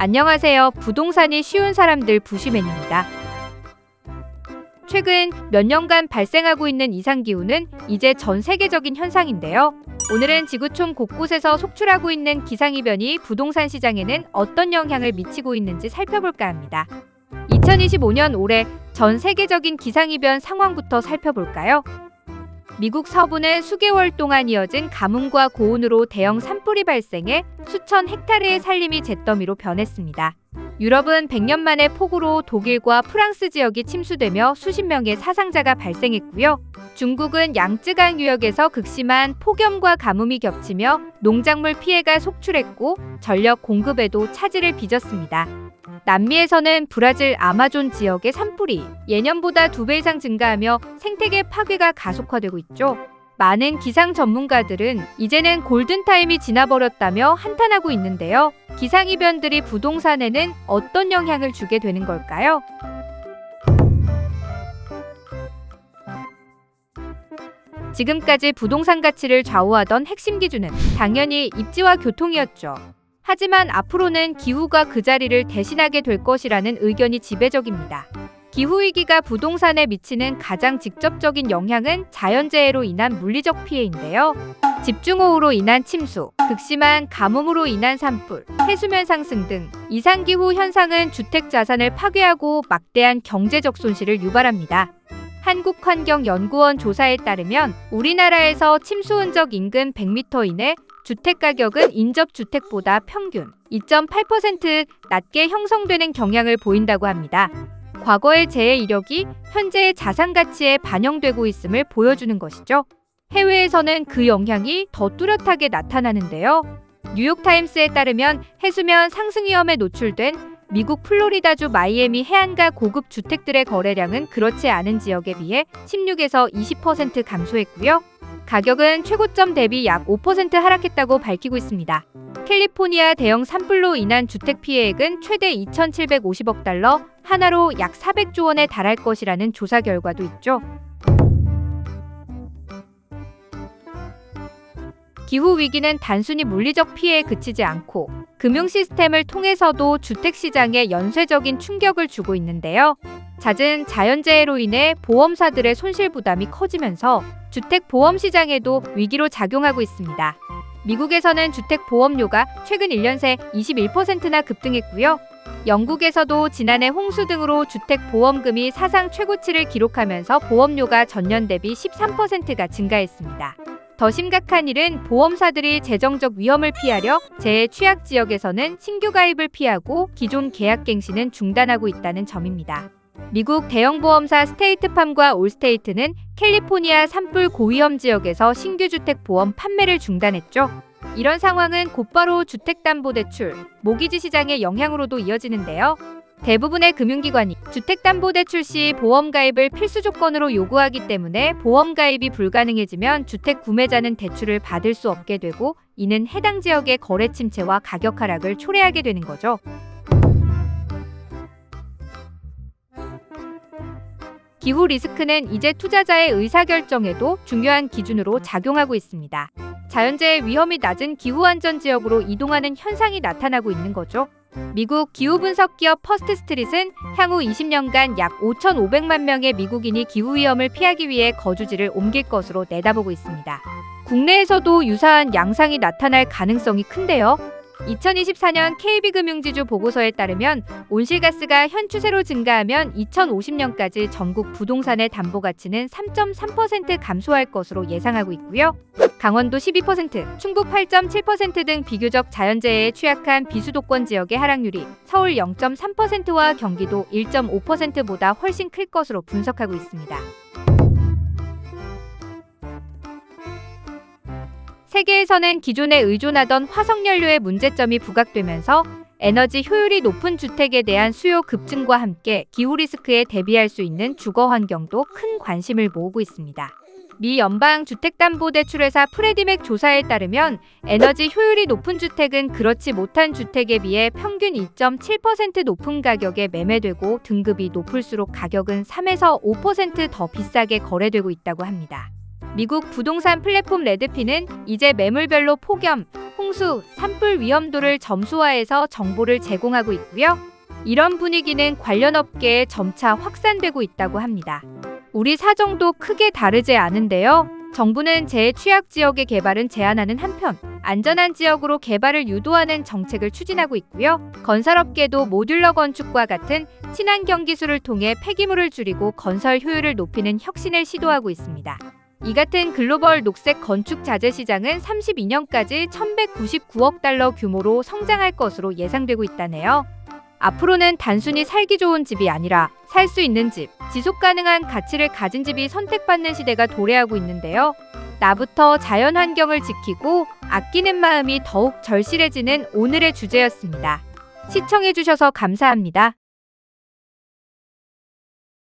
안녕하세요. 부동산이 쉬운 사람들 부시맨입니다. 최근 몇 년간 발생하고 있는 이상기후는 이제 전 세계적인 현상인데요. 오늘은 지구촌 곳곳에서 속출하고 있는 기상이변이 부동산 시장에는 어떤 영향을 미치고 있는지 살펴볼까 합니다. 2025년 올해 전 세계적인 기상이변 상황부터 살펴볼까요? 미국 서부는 수개월 동안 이어진 가뭄과 고온으로 대형 산불이 발생해 수천 헥타르의 산림이 잿더미로 변했습니다. 유럽은 100년 만에 폭우로 독일과 프랑스 지역이 침수되며 수십 명의 사상자가 발생했고요. 중국은 양쯔강 유역에서 극심한 폭염과 가뭄이 겹치며 농작물 피해가 속출했고 전력 공급에도 차질을 빚었습니다. 남미에서는 브라질 아마존 지역의 산불이 예년보다 2배 이상 증가하며 생태계 파괴가 가속화되고 있죠. 많은 기상 전문가들은 이제는 골든타임이 지나버렸다며 한탄하고 있는데요. 기상이변들이 부동산에는 어떤 영향을 주게 되는 걸까요? 지금까지 부동산 가치를 좌우하던 핵심 기준은 당연히 입지와 교통이었죠. 하지만 앞으로는 기후가 그 자리를 대신하게 될 것이라는 의견이 지배적입니다. 기후위기가 부동산에 미치는 가장 직접적인 영향은 자연재해로 인한 물리적 피해인데요. 집중호우로 인한 침수, 극심한 가뭄으로 인한 산불, 해수면 상승 등 이상기후 현상은 주택 자산을 파괴하고 막대한 경제적 손실을 유발합니다. 한국환경연구원 조사에 따르면 우리나라에서 침수 흔적 인근 100m 이내 주택가격은 인접주택보다 평균 2.8% 낮게 형성되는 경향을 보인다고 합니다. 과거의 재해 이력이 현재의 자산 가치에 반영되고 있음을 보여주는 것이죠. 해외에서는 그 영향이 더 뚜렷하게 나타나는데요. 뉴욕타임스에 따르면 해수면 상승 위험에 노출된 미국 플로리다주 마이애미 해안가 고급 주택들의 거래량은 그렇지 않은 지역에 비해 16에서 20% 감소했고요. 가격은 최고점 대비 약 5% 하락했다고 밝히고 있습니다. 캘리포니아 대형 산불로 인한 주택 피해액은 최대 2,750억 달러, 하나로 약 400조 원에 달할 것이라는 조사 결과도 있죠. 기후위기는 단순히 물리적 피해에 그치지 않고 금융 시스템을 통해서도 주택시장에 연쇄적인 충격을 주고 있는데요. 잦은 자연재해로 인해 보험사들의 손실 부담이 커지면서 주택보험 시장에도 위기로 작용하고 있습니다. 미국에서는 주택보험료가 최근 1년 새 21%나 급등했고요. 영국에서도 지난해 홍수 등으로 주택보험금이 사상 최고치를 기록하면서 보험료가 전년 대비 13%가 증가했습니다. 더 심각한 일은 보험사들이 재정적 위험을 피하려 재해 취약 지역에서는 신규 가입을 피하고 기존 계약 갱신은 중단하고 있다는 점입니다. 미국 대형 보험사 스테이트팜과 올스테이트는 캘리포니아 산불 고위험 지역에서 신규 주택 보험 판매를 중단했죠. 이런 상황은 곧바로 주택담보대출, 모기지 시장의 영향으로도 이어지는데요. 대부분의 금융기관이 주택담보대출 시 보험 가입을 필수 조건으로 요구하기 때문에 보험 가입이 불가능해지면 주택 구매자는 대출을 받을 수 없게 되고 이는 해당 지역의 거래 침체와 가격 하락을 초래하게 되는 거죠. 기후 리스크는 이제 투자자의 의사결정에도 중요한 기준으로 작용하고 있습니다. 자연재해 위험이 낮은 기후안전지역으로 이동하는 현상이 나타나고 있는 거죠. 미국 기후분석 기업 퍼스트스트릿은 향후 20년간 약 5,500만 명의 미국인이 기후위험을 피하기 위해 거주지를 옮길 것으로 내다보고 있습니다. 국내에서도 유사한 양상이 나타날 가능성이 큰데요. 2024년 KB금융지주 보고서에 따르면 온실가스가 현 추세로 증가하면 2050년까지 전국 부동산의 담보가치는 3.3% 감소할 것으로 예상하고 있고요. 강원도 12%, 충북 8.7% 등 비교적 자연재해에 취약한 비수도권 지역의 하락률이 서울 0.3%와 경기도 1.5%보다 훨씬 클 것으로 분석하고 있습니다. 세계에서는 기존에 의존하던 화석연료의 문제점이 부각되면서 에너지 효율이 높은 주택에 대한 수요 급증과 함께 기후 리스크에 대비할 수 있는 주거 환경도 큰 관심을 모으고 있습니다. 미 연방주택담보대출회사 프레디맥 조사에 따르면 에너지 효율이 높은 주택은 그렇지 못한 주택에 비해 평균 2.7% 높은 가격에 매매되고 등급이 높을수록 가격은 3에서 5% 더 비싸게 거래되고 있다고 합니다. 미국 부동산 플랫폼 레드핀은 이제 매물별로 폭염, 홍수, 산불 위험도를 점수화해서 정보를 제공하고 있고요. 이런 분위기는 관련 업계에 점차 확산되고 있다고 합니다. 우리 사정도 크게 다르지 않은데요. 정부는 재취약 지역의 개발은 제한하는 한편 안전한 지역으로 개발을 유도하는 정책을 추진하고 있고요. 건설업계도 모듈러 건축과 같은 친환경 기술을 통해 폐기물을 줄이고 건설 효율을 높이는 혁신을 시도하고 있습니다. 이 같은 글로벌 녹색 건축 자재 시장은 32년까지 1,199억 달러 규모로 성장할 것으로 예상되고 있다네요. 앞으로는 단순히 살기 좋은 집이 아니라 살 수 있는 집, 지속 가능한 가치를 가진 집이 선택받는 시대가 도래하고 있는데요. 나부터 자연 환경을 지키고 아끼는 마음이 더욱 절실해지는 오늘의 주제였습니다. 시청해주셔서 감사합니다.